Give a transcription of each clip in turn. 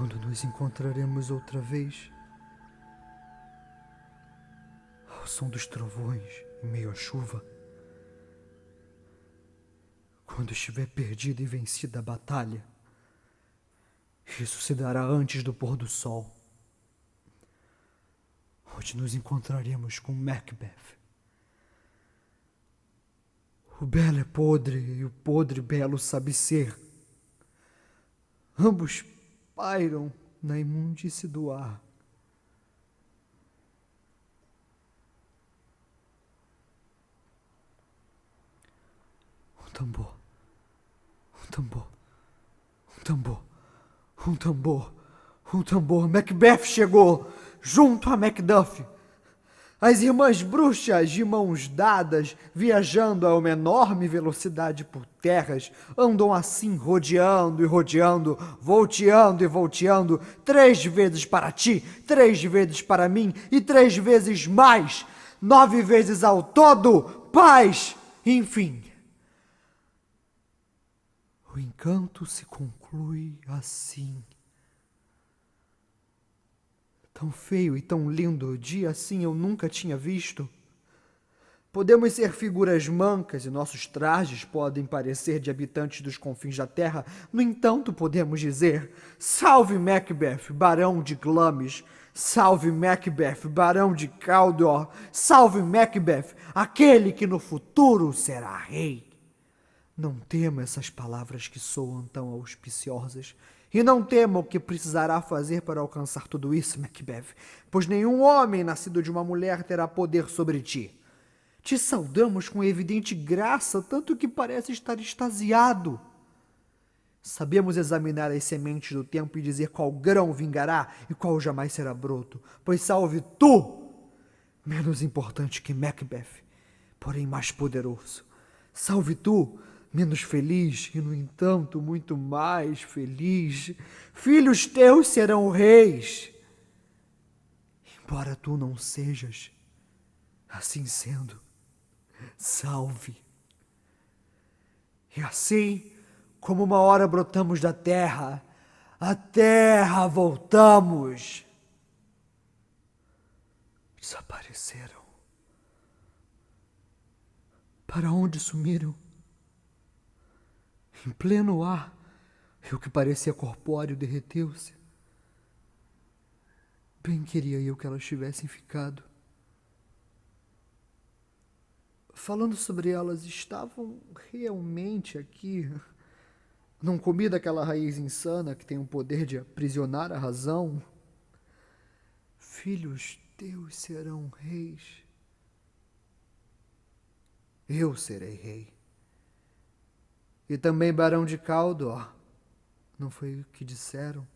Quando nos encontraremos outra vez, ao som dos trovões em meio à chuva, quando estiver perdida e vencida a batalha, isso se dará antes do pôr do sol, onde nos encontraremos com Macbeth. O belo é podre e o podre belo sabe ser. Ambos pairam na imundície do ar. Um tambor, um tambor, um tambor, um tambor, um tambor. Macbeth chegou junto a Macduff. As irmãs bruxas, de mãos dadas, viajando a uma enorme velocidade por terras, andam assim, rodeando e rodeando, volteando e volteando, 3 vezes para ti, 3 vezes para mim e 3 vezes mais, 9 vezes ao todo, paz, enfim. O encanto se conclui assim. Tão feio e tão lindo, dia assim eu nunca tinha visto. Podemos ser figuras mancas e nossos trajes podem parecer de habitantes dos confins da terra. No entanto, podemos dizer: salve Macbeth, barão de Glamis! Salve Macbeth, barão de Cawdor! Salve Macbeth, aquele que no futuro será rei! Não tema essas palavras que soam tão auspiciosas. E não tema o que precisará fazer para alcançar tudo isso, Macbeth, pois nenhum homem nascido de uma mulher terá poder sobre ti. Te saudamos com evidente graça, tanto que parece estar extasiado. Sabemos examinar as sementes do tempo e dizer qual grão vingará e qual jamais será broto, pois salve tu, menos importante que Macbeth, porém mais poderoso. Salve tu, menos feliz e, no entanto, muito mais feliz. Filhos teus serão reis, embora tu não sejas. Assim sendo, salve. E assim, como uma hora brotamos da terra, à terra voltamos. Desapareceram. Para onde sumiram? Em pleno ar, e o que parecia corpóreo derreteu-se. Bem queria eu que elas tivessem ficado. Falando sobre elas, estavam realmente aqui. Não comi daquela raiz insana que tem o poder de aprisionar a razão. Filhos teus serão reis. Eu serei rei. E também barão de Cawdor. Não foi o que disseram?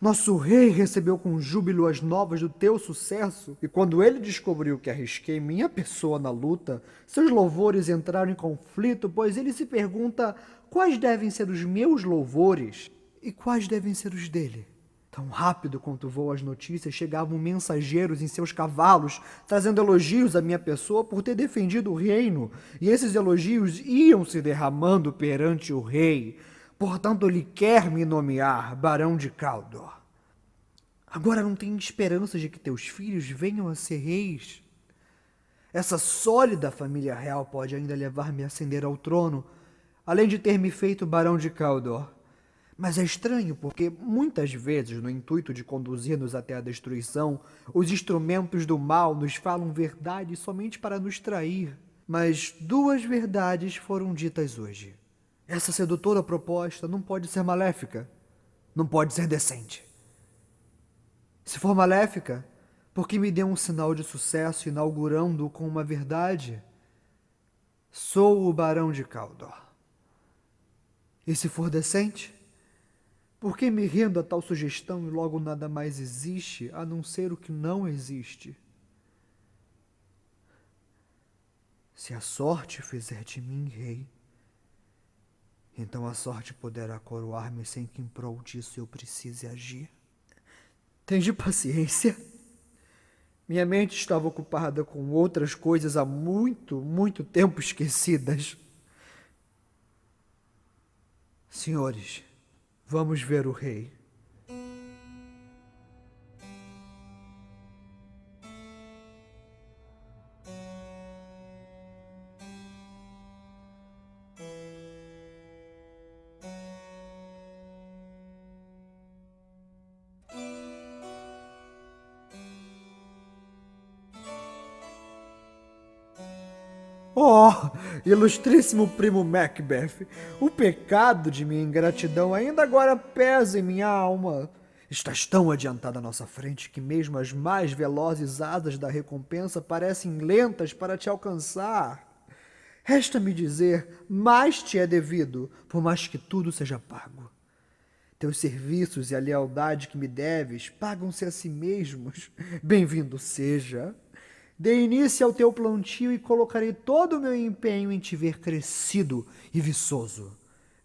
Nosso rei recebeu com júbilo as novas do teu sucesso, e quando ele descobriu que arrisquei minha pessoa na luta, seus louvores entraram em conflito, pois ele se pergunta quais devem ser os meus louvores e quais devem ser os dele. Tão rápido quanto voam as notícias, chegavam mensageiros em seus cavalos, trazendo elogios à minha pessoa por ter defendido o reino, e esses elogios iam se derramando perante o rei. Portanto, ele quer me nomear barão de Cawdor. Agora não tenho esperanças de que teus filhos venham a ser reis. Essa sólida família real pode ainda levar-me a ascender ao trono, além de ter me feito barão de Cawdor. Mas é estranho porque, muitas vezes, no intuito de conduzir-nos até a destruição, os instrumentos do mal nos falam verdades somente para nos trair. Mas 2 verdades foram ditas hoje. Essa sedutora proposta não pode ser maléfica, não pode ser decente. Se for maléfica, por que me deu um sinal de sucesso inaugurando-o com uma verdade? Sou o barão de Cawdor. E se for decente? Por que me rendo a tal sugestão e logo nada mais existe, a não ser o que não existe? Se a sorte fizer de mim rei, então a sorte poderá coroar-me sem que em prol disso eu precise agir. Tende paciência. Minha mente estava ocupada com outras coisas há muito, muito tempo esquecidas. Senhores, vamos ver o rei. Oh, ilustríssimo primo Macbeth, o pecado de minha ingratidão ainda agora pesa em minha alma. Estás tão adiantada à nossa frente que mesmo as mais velozes asas da recompensa parecem lentas para te alcançar. Resta-me dizer, mais te é devido, por mais que tudo seja pago. Teus serviços e a lealdade que me deves pagam-se a si mesmos. Bem-vindo seja. Dê início ao teu plantio e colocarei todo o meu empenho em te ver crescido e viçoso.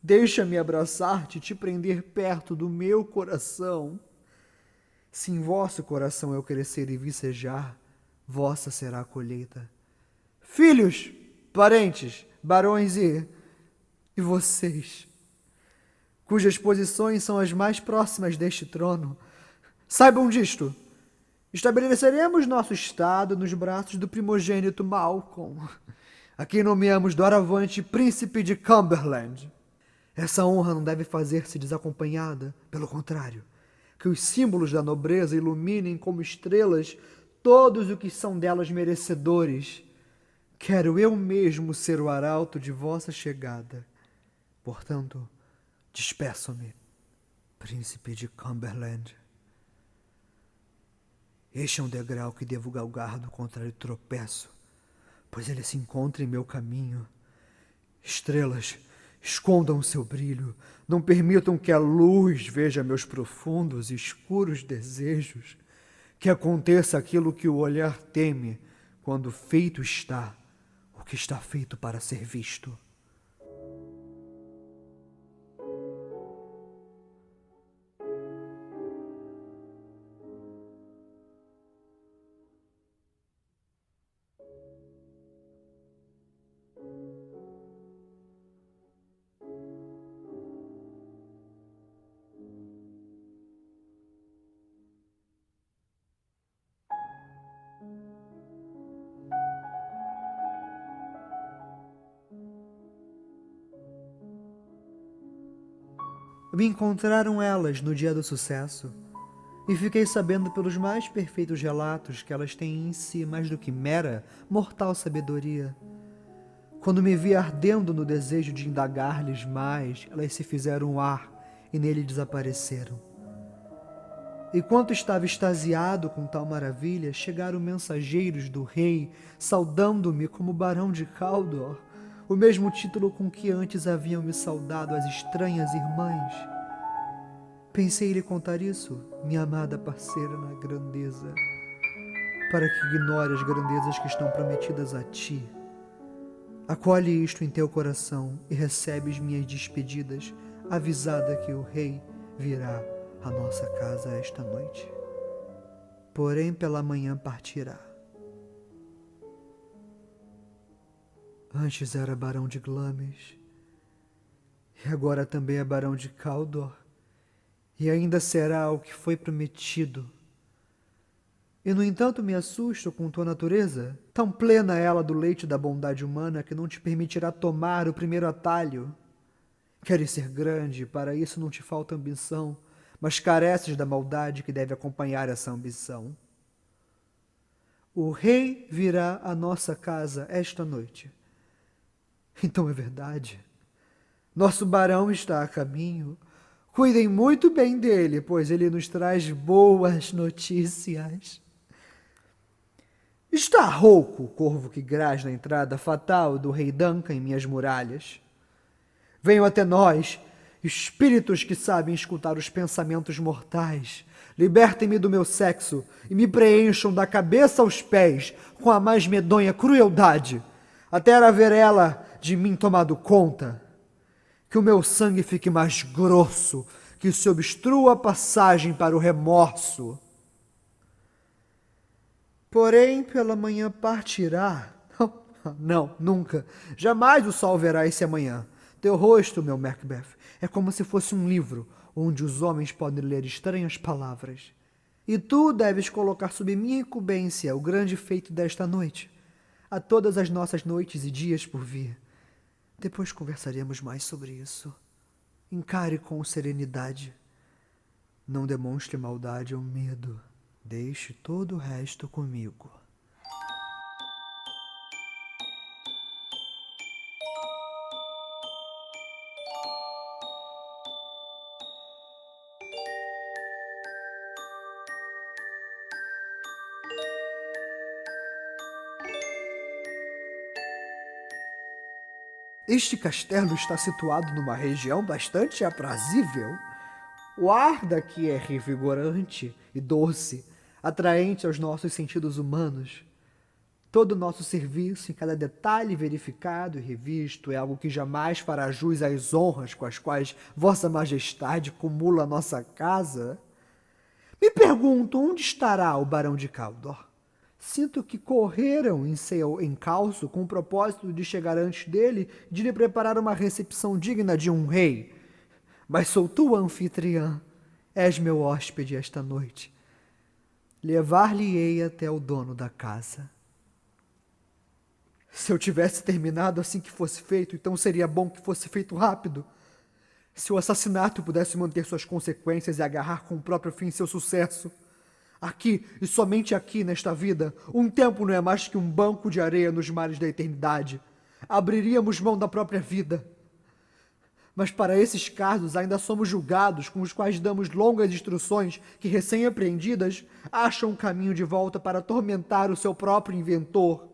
Deixa-me abraçar-te e te prender perto do meu coração. Se em vosso coração eu crescer e vicejar, vossa será a colheita. Filhos, parentes, barões e vocês, cujas posições são as mais próximas deste trono, saibam disto. Estabeleceremos nosso estado nos braços do primogênito Malcolm, a quem nomeamos doravante Príncipe de Cumberland. Essa honra não deve fazer-se desacompanhada, pelo contrário, que os símbolos da nobreza iluminem como estrelas todos os que são delas merecedores. Quero eu mesmo ser o arauto de vossa chegada. Portanto, despeço-me, Príncipe de Cumberland. Este é um degrau que devo galgar do contrário tropeço, pois ele se encontra em meu caminho. Estrelas, escondam o seu brilho, não permitam que a luz veja meus profundos e escuros desejos, que aconteça aquilo que o olhar teme quando feito está o que está feito para ser visto. Me encontraram elas no dia do sucesso, e fiquei sabendo pelos mais perfeitos relatos que elas têm em si mais do que mera, mortal sabedoria. Quando me vi ardendo no desejo de indagar-lhes mais, elas se fizeram um ar e nele desapareceram. Enquanto estava extasiado com tal maravilha, chegaram mensageiros do rei, saudando-me como Barão de Caldor, o mesmo título com que antes haviam me saudado as estranhas irmãs. Pensei lhe contar isso, minha amada parceira na grandeza, para que ignore as grandezas que estão prometidas a ti. Acolhe isto em teu coração e recebes minhas despedidas, avisada que o rei virá à nossa casa esta noite. Porém, pela manhã partirá. Antes era barão de Glamis, e agora também é barão de Caldor, e ainda será o que foi prometido. E, no entanto, me assusto com tua natureza, tão plena ela do leite da bondade humana que não te permitirá tomar o primeiro atalho. Queres ser grande, e para isso não te falta ambição, mas careces da maldade que deve acompanhar essa ambição. O rei virá à nossa casa esta noite. Então é verdade. Nosso barão está a caminho. Cuidem muito bem dele, pois ele nos traz boas notícias. Está rouco o corvo que graz na entrada fatal do rei Duncan em minhas muralhas. Venham até nós, espíritos que sabem escutar os pensamentos mortais. Libertem-me do meu sexo e me preencham da cabeça aos pés com a mais medonha crueldade, até haver ela de mim tomado conta. Que o meu sangue fique mais grosso, que se obstrua a passagem para o remorso. Porém, pela manhã partirá. Não, nunca. Jamais o sol verá esse amanhã. Teu rosto, meu Macbeth, é como se fosse um livro onde os homens podem ler estranhas palavras. E tu deves colocar sob minha incumbência o grande feito desta noite, a todas as nossas noites e dias por vir. Depois conversaremos mais sobre isso. Encare com serenidade. Não demonstre maldade ou medo. Deixe todo o resto comigo. Este castelo está situado numa região bastante aprazível. O ar daqui é revigorante e doce, atraente aos nossos sentidos humanos. Todo o nosso serviço, em cada detalhe verificado e revisto, é algo que jamais fará jus às honras com as quais Vossa Majestade cumula a nossa casa. Me pergunto, onde estará o Barão de Caldor? Sinto que correram em seu encalço com o propósito de chegar antes dele e de lhe preparar uma recepção digna de um rei. Mas sou tua anfitriã, és meu hóspede esta noite. Levar-lhe-ei até o dono da casa. Se eu tivesse terminado assim que fosse feito, então seria bom que fosse feito rápido. Se o assassinato pudesse manter suas consequências e agarrar com o próprio fim seu sucesso. Aqui, e somente aqui nesta vida, um tempo não é mais que um banco de areia nos mares da eternidade. Abriríamos mão da própria vida. Mas para esses casos ainda somos julgados, com os quais damos longas instruções que, recém-apreendidas, acham um caminho de volta para atormentar o seu próprio inventor.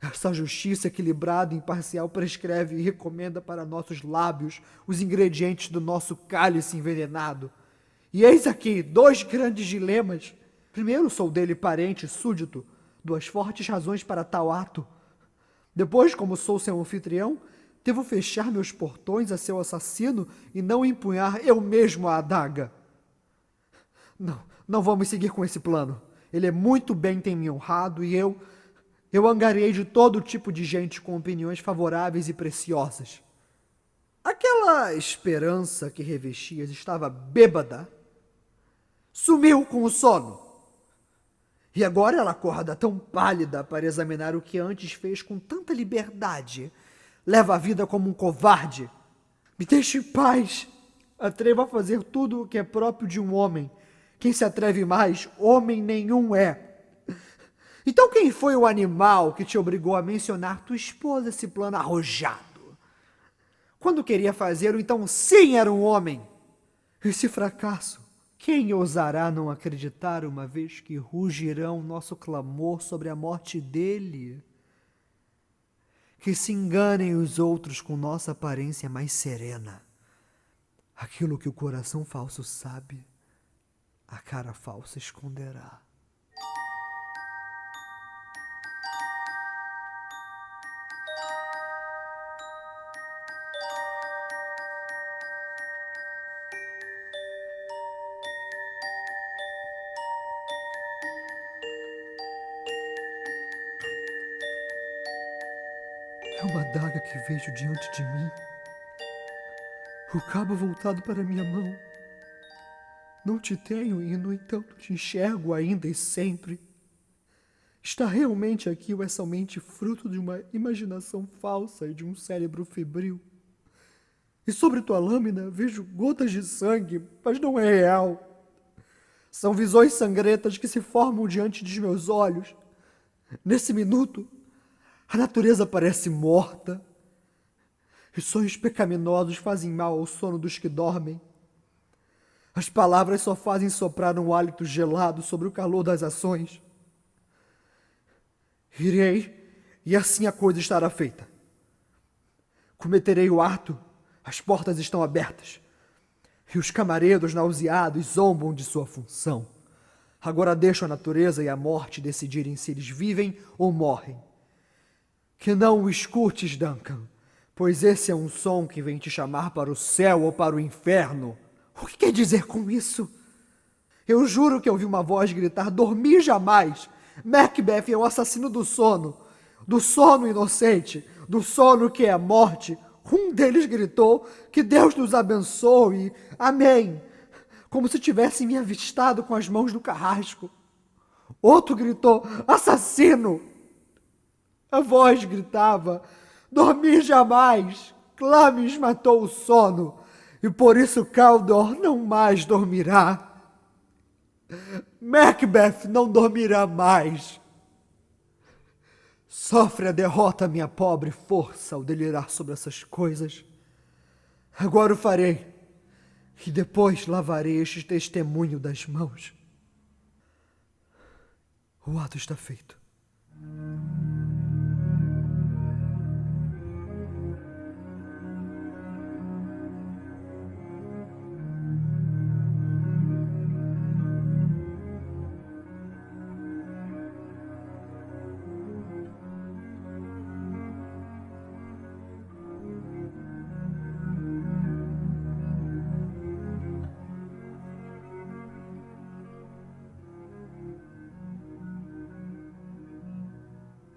Essa justiça equilibrada e imparcial prescreve e recomenda para nossos lábios os ingredientes do nosso cálice envenenado. E eis aqui 2 grandes dilemas. Primeiro, sou dele parente e súdito, 2 fortes razões para tal ato. Depois, como sou seu anfitrião, devo fechar meus portões a seu assassino e não empunhar eu mesmo a adaga. Não vamos seguir com esse plano. Ele é muito bem tem me honrado e eu angariei de todo tipo de gente com opiniões favoráveis e preciosas. Aquela esperança que revestias estava bêbada. Sumiu com o sono. E agora ela acorda tão pálida para examinar o que antes fez com tanta liberdade. Leva a vida como um covarde. Me deixe em paz. Atrevo a fazer tudo o que é próprio de um homem. Quem se atreve mais, homem nenhum é. Então quem foi o animal que te obrigou a mencionar tua esposa esse plano arrojado? Quando queria fazê-lo, então sim era um homem. Esse fracasso, quem ousará não acreditar uma vez que rugirão nosso clamor sobre a morte dele? Que se enganem os outros com nossa aparência mais serena. Aquilo que o coração falso sabe, a cara falsa esconderá. É uma adaga que vejo diante de mim. O cabo voltado para minha mão. Não te tenho e, no entanto, te enxergo ainda e sempre. Está realmente aqui ou é somente fruto de uma imaginação falsa e de um cérebro febril? E sobre tua lâmina vejo gotas de sangue, mas não é real. São visões sangrentas que se formam diante de meus olhos. Nesse minuto, a natureza parece morta. E sonhos pecaminosos fazem mal ao sono dos que dormem. As palavras só fazem soprar um hálito gelado sobre o calor das ações. Irei, e assim a coisa estará feita. Cometerei o ato, as portas estão abertas, e os camareiros nauseados zombam de sua função. Agora deixo a natureza e a morte decidirem se eles vivem ou morrem. Que não o escutes, Duncan, pois esse é um som que vem te chamar para o céu ou para o inferno. O que quer dizer com isso? Eu juro que ouvi uma voz gritar, dormir jamais. Macbeth é o assassino do sono inocente, do sono que é a morte. Um deles gritou, que Deus nos abençoe, amém, como se tivesse me avistado com as mãos no carrasco. Outro gritou, assassino. A voz gritava, dormir jamais, Clamis matou o sono, e por isso Caldor não mais dormirá. Macbeth não dormirá mais. Sofre a derrota, minha pobre força, ao delirar sobre essas coisas. Agora o farei, e depois lavarei este testemunho das mãos. O ato está feito.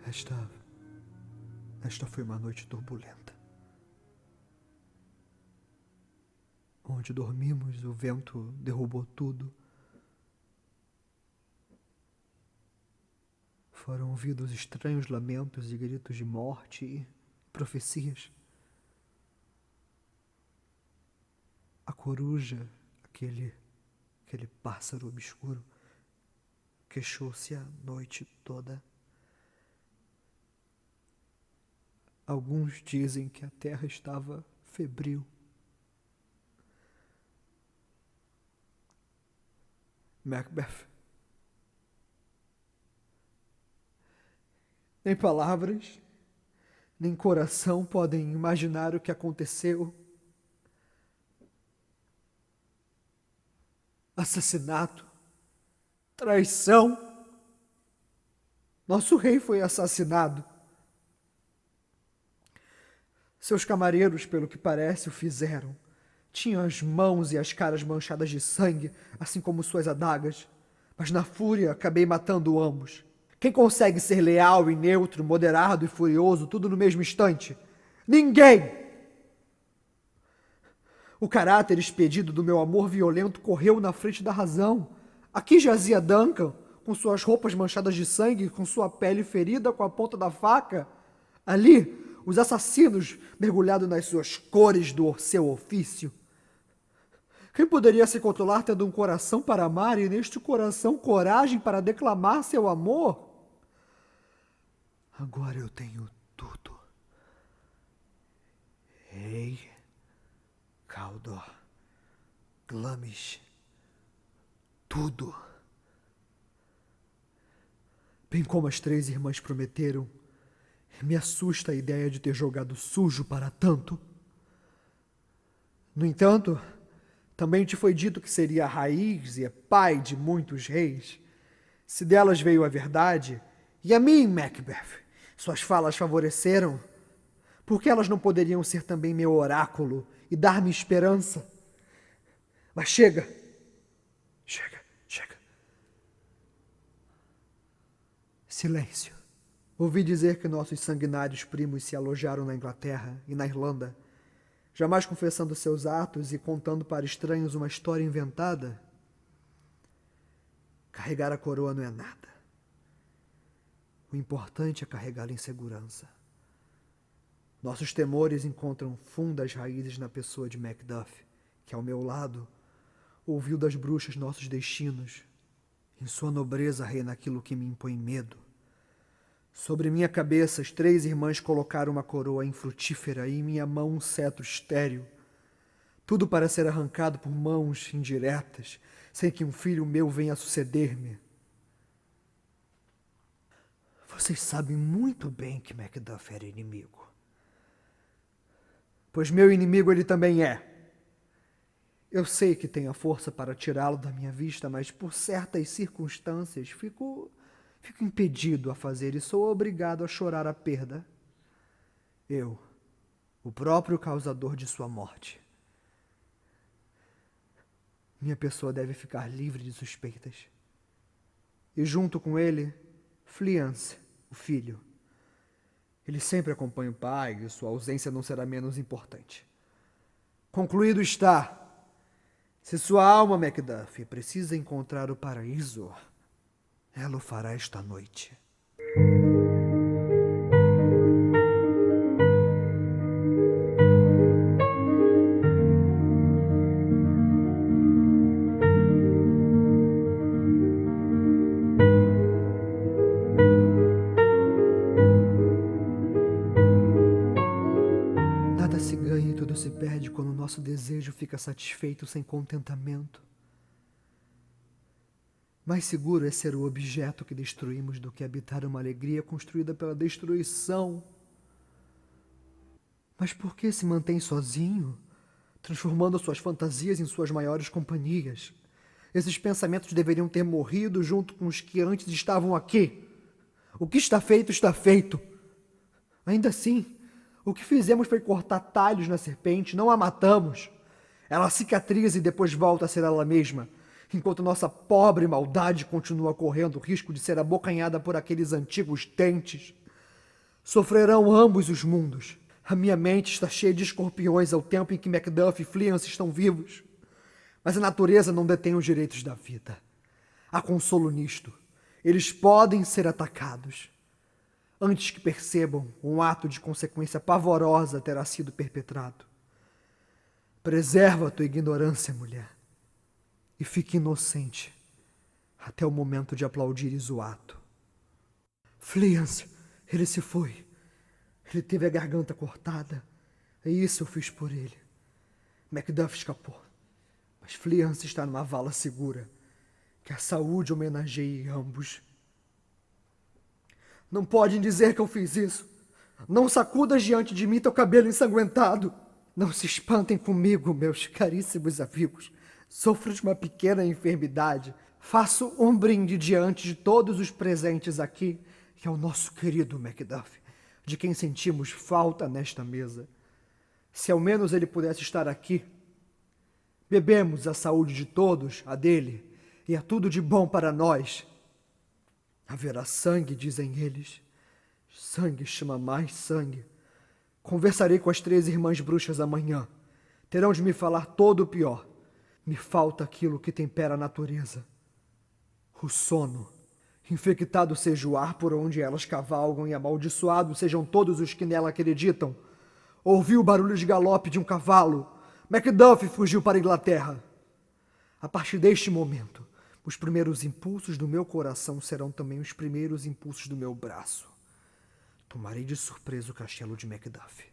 Esta foi uma noite turbulenta. Onde dormimos, o vento derrubou tudo. Foram ouvidos estranhos lamentos e gritos de morte e profecias. A coruja, aquele pássaro obscuro, queixou-se a noite toda. Alguns dizem que a terra estava febril. Macbeth. Nem palavras, nem coração podem imaginar o que aconteceu. Assassinato, traição. Nosso rei foi assassinado. Seus camareiros, pelo que parece, o fizeram. Tinham as mãos e as caras manchadas de sangue, assim como suas adagas. Mas na fúria acabei matando ambos. Quem consegue ser leal e neutro, moderado e furioso, tudo no mesmo instante? Ninguém! O caráter expedido do meu amor violento correu na frente da razão. Aqui jazia Duncan, com suas roupas manchadas de sangue, com sua pele ferida com a ponta da faca. Ali, os assassinos mergulhados nas suas cores do seu ofício. Quem poderia se controlar tendo um coração para amar e neste coração coragem para declamar seu amor? Agora eu tenho tudo. Rei, Cawdor, Glamis, tudo. Bem como as 3 irmãs prometeram, me assusta a ideia de ter jogado sujo para tanto. No entanto, também te foi dito que seria a raiz e pai de muitos reis. Se delas veio a verdade, e a mim, Macbeth, suas falas favoreceram, por que elas não poderiam ser também meu oráculo e dar-me esperança? Mas chega. Silêncio. Ouvi dizer que nossos sanguinários primos se alojaram na Inglaterra e na Irlanda, jamais confessando seus atos e contando para estranhos uma história inventada. Carregar a coroa não é nada. O importante é carregá-la em segurança. Nossos temores encontram fundas raízes na pessoa de Macduff, que ao meu lado ouviu das bruxas nossos destinos. Em sua nobreza reina aquilo que me impõe medo. Sobre minha cabeça, as 3 irmãs colocaram uma coroa infrutífera e em minha mão um cetro estéril. Tudo para ser arrancado por mãos indiretas, sem que um filho meu venha a suceder-me. Vocês sabem muito bem que Macduff era inimigo. Pois meu inimigo ele também é. Eu sei que tenho a força para tirá-lo da minha vista, mas por certas circunstâncias fico impedido a fazer e sou obrigado a chorar a perda. Eu, o próprio causador de sua morte. Minha pessoa deve ficar livre de suspeitas. E junto com ele, Fleance, o filho. Ele sempre acompanha o pai e sua ausência não será menos importante. Concluído está. Se sua alma, Macduff, precisa encontrar o paraíso, ela o fará esta noite. Nada se ganha e tudo se perde quando o nosso desejo fica satisfeito sem contentamento. Mais seguro é ser o objeto que destruímos do que habitar uma alegria construída pela destruição. Mas por que se mantém sozinho, transformando suas fantasias em suas maiores companhias? Esses pensamentos deveriam ter morrido junto com os que antes estavam aqui. O que está feito, está feito. Ainda assim, o que fizemos foi cortar talhos na serpente, não a matamos. Ela cicatriza e depois volta a ser ela mesma, enquanto nossa pobre maldade continua correndo o risco de ser abocanhada por aqueles antigos dentes. Sofrerão ambos os mundos. A minha mente está cheia de escorpiões ao tempo em que Macduff e Fleance estão vivos. Mas a natureza não detém os direitos da vida. Há consolo nisto. Eles podem ser atacados. Antes que percebam, um ato de consequência pavorosa terá sido perpetrado. Preserva tua ignorância, mulher, e fique inocente até o momento de aplaudires o ato. Fleance, ele se foi. Ele teve a garganta cortada, e isso eu fiz por ele. Macduff escapou, mas Fleance está numa vala segura. Que a saúde homenageie ambos. Não podem dizer que eu fiz isso. Não sacudas diante de mim teu cabelo ensanguentado. Não se espantem comigo, meus caríssimos amigos. Sofro de uma pequena enfermidade. Faço um brinde diante de todos os presentes aqui, que é o nosso querido Macduff, de quem sentimos falta nesta mesa. Se ao menos ele pudesse estar aqui. Bebemos a saúde de todos, a dele, e é tudo de bom para nós. Haverá sangue, dizem eles. Sangue chama mais sangue. Conversarei com as 3 irmãs bruxas amanhã. Terão de me falar todo o pior. Me falta aquilo que tempera a natureza. O sono. Infectado seja o ar por onde elas cavalgam e amaldiçoados sejam todos os que nela acreditam. Ouvi o barulho de galope de um cavalo. Macduff fugiu para a Inglaterra. A partir deste momento, os primeiros impulsos do meu coração serão também os primeiros impulsos do meu braço. Tomarei de surpresa o castelo de Macduff.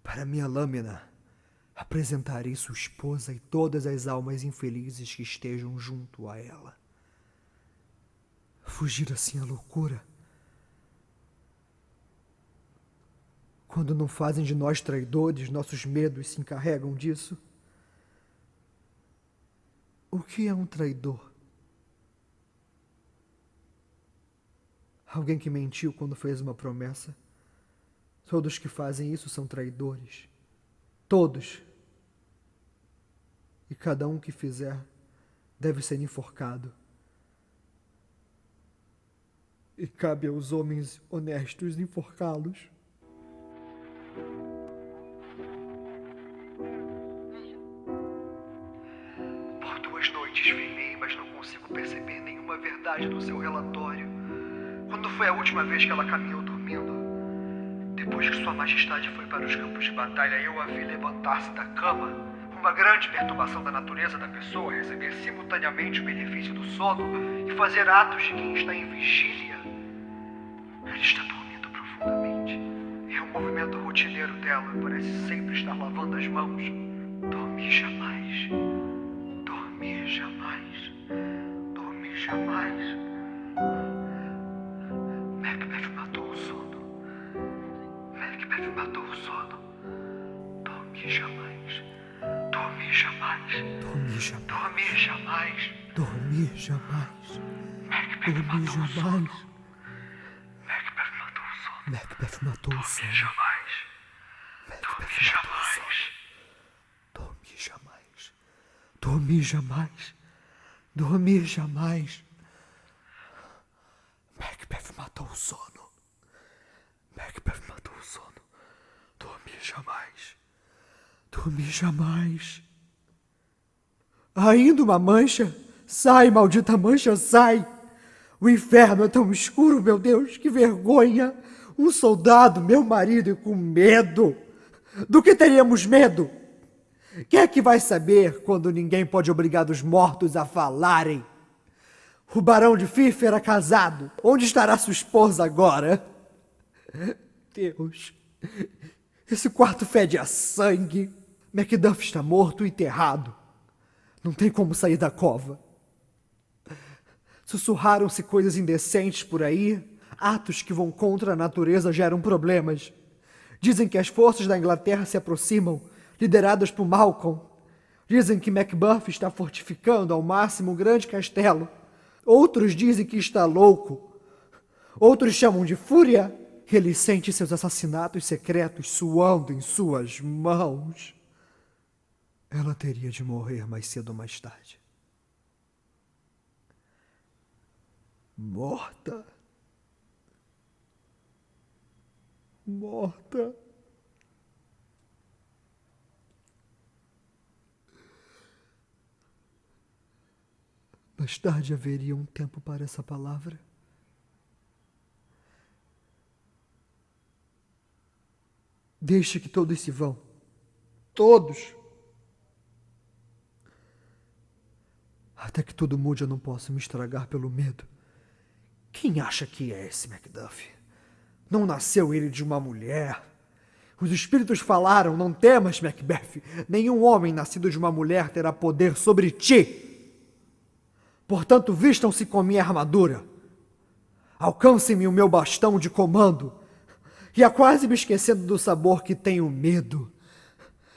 Para minha lâmina, apresentarei sua esposa e todas as almas infelizes que estejam junto a ela. Fugir assim é loucura. Quando não fazem de nós traidores, nossos medos se encarregam disso. O que é um traidor? Alguém que mentiu quando fez uma promessa. Todos que fazem isso são traidores. Todos. E cada um que fizer deve ser enforcado. E cabe aos homens honestos enforcá-los. Por 2 noites velei, mas não consigo perceber nenhuma verdade no seu relatório. Quando foi a última vez que ela caminhou dormindo? Depois que Sua Majestade foi para os campos de batalha, eu a vi levantar-se da cama. Uma grande perturbação da natureza da pessoa receber simultaneamente o benefício do sono e fazer atos de quem está em vigília. Ela está dormindo profundamente. É um movimento rotineiro dela. Parece sempre estar lavando as mãos. Dormir jamais. Dormir jamais. Dormir jamais. Macbeth matou o sono. Macbeth matou o sono. Dormir jamais. Dormir jamais. Dormir jamais. Dormir jamais. Dormir jamais. Macbeth matou o sono. Macbeth matou o sono. Macbeth matou o sono. Dormir jamais. Dormir jamais. Dormir jamais. Dormir jamais. Macbeth matou o sono. Macbeth matou o sono. Dormir jamais. Dormir jamais. Ainda uma mancha? Sai, maldita mancha, sai! O inferno é tão escuro, meu Deus, que vergonha! Um soldado, meu marido, e com medo! Do que teríamos medo? Quem é que vai saber quando ninguém pode obrigar os mortos a falarem? O barão de Fife era casado. Onde estará sua esposa agora? Deus, esse quarto fede a sangue. Macduff está morto e enterrado. Não tem como sair da cova. Sussurraram-se coisas indecentes por aí. Atos que vão contra a natureza geram problemas. Dizem que as forças da Inglaterra se aproximam, lideradas por Malcolm. Dizem que Macbeth está fortificando ao máximo um grande castelo. Outros dizem que está louco. Outros chamam de fúria. Ele sente seus assassinatos secretos suando em suas mãos. Ela teria de morrer mais cedo ou mais tarde. Morta. morta. Mais tarde haveria um tempo para essa palavra. Deixe que todos se vão. Todos. Até que tudo mude, eu não posso me estragar pelo medo. Quem acha que é esse Macduff? Não nasceu ele de uma mulher? Os espíritos falaram, não temas, Macbeth. Nenhum homem nascido de uma mulher terá poder sobre ti. Portanto, vistam-se com minha armadura. Alcancem-me o meu bastão de comando. E há quase me esquecendo do sabor que tenho medo.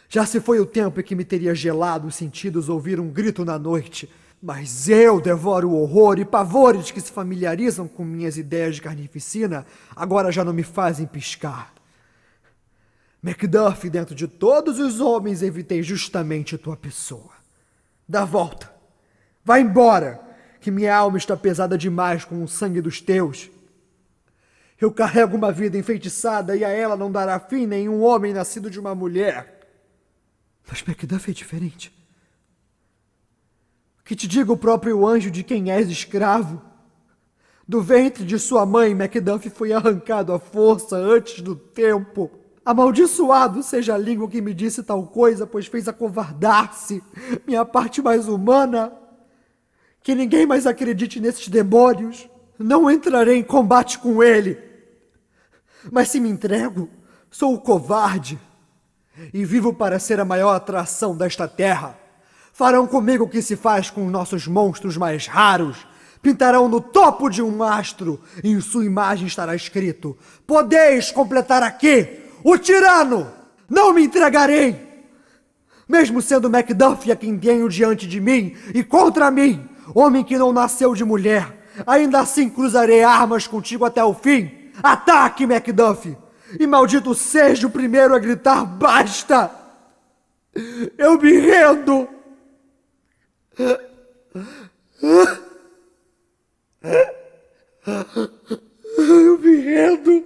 Já se foi o tempo em que me teria gelado os sentidos ouvir um grito na noite. Mas eu devoro o horror e pavores que se familiarizam com minhas ideias de carnificina, agora já não me fazem piscar. Macduff, dentro de todos os homens, evitei justamente tua pessoa. Dá a volta. Vai embora, que minha alma está pesada demais com o sangue dos teus. Eu carrego uma vida enfeitiçada e a ela não dará fim nenhum homem nascido de uma mulher. Mas Macduff é diferente. Que te diga o próprio anjo de quem és escravo. Do ventre de sua mãe, Macduff foi arrancado à força antes do tempo. Amaldiçoado seja a língua que me disse tal coisa, pois fez acovardar-se minha parte mais humana. Que ninguém mais acredite nesses demônios. Não entrarei em combate com ele. Mas se me entrego, sou o covarde. E vivo para ser a maior atração desta terra. Farão comigo o que se faz com os nossos monstros mais raros. Pintarão no topo de um mastro, e em sua imagem estará escrito: podeis completar aqui o tirano! Não me entregarei! Mesmo sendo Macduff a quem tenho diante de mim e contra mim, homem que não nasceu de mulher, ainda assim cruzarei armas contigo até o fim. Ataque, Macduff! E maldito seja o primeiro a gritar basta! Eu me rendo! Eu me rendo!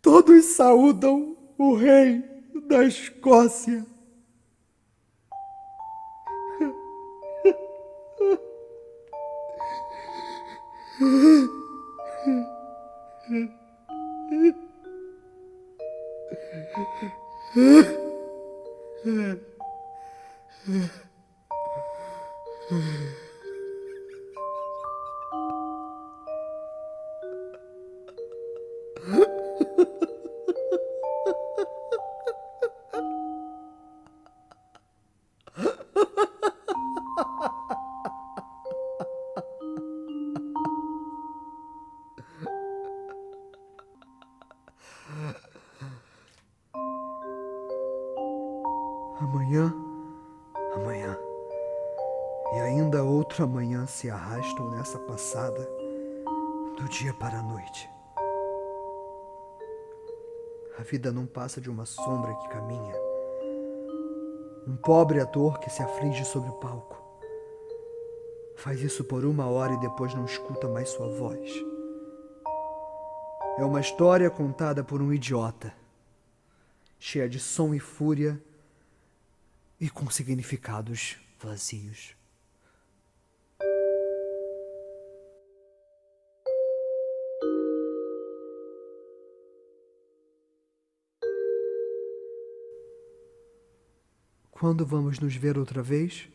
Todos saúdam o rei da Escócia. Amanhã, e ainda outra amanhã se arrastam nessa passada do dia para a noite. A vida não passa de uma sombra que caminha, um pobre ator que se aflige sobre o palco. Faz isso por 1 hora e depois não escuta mais sua voz. É uma história contada por um idiota, cheia de som e fúria e com significados vazios. Quando vamos nos ver outra vez?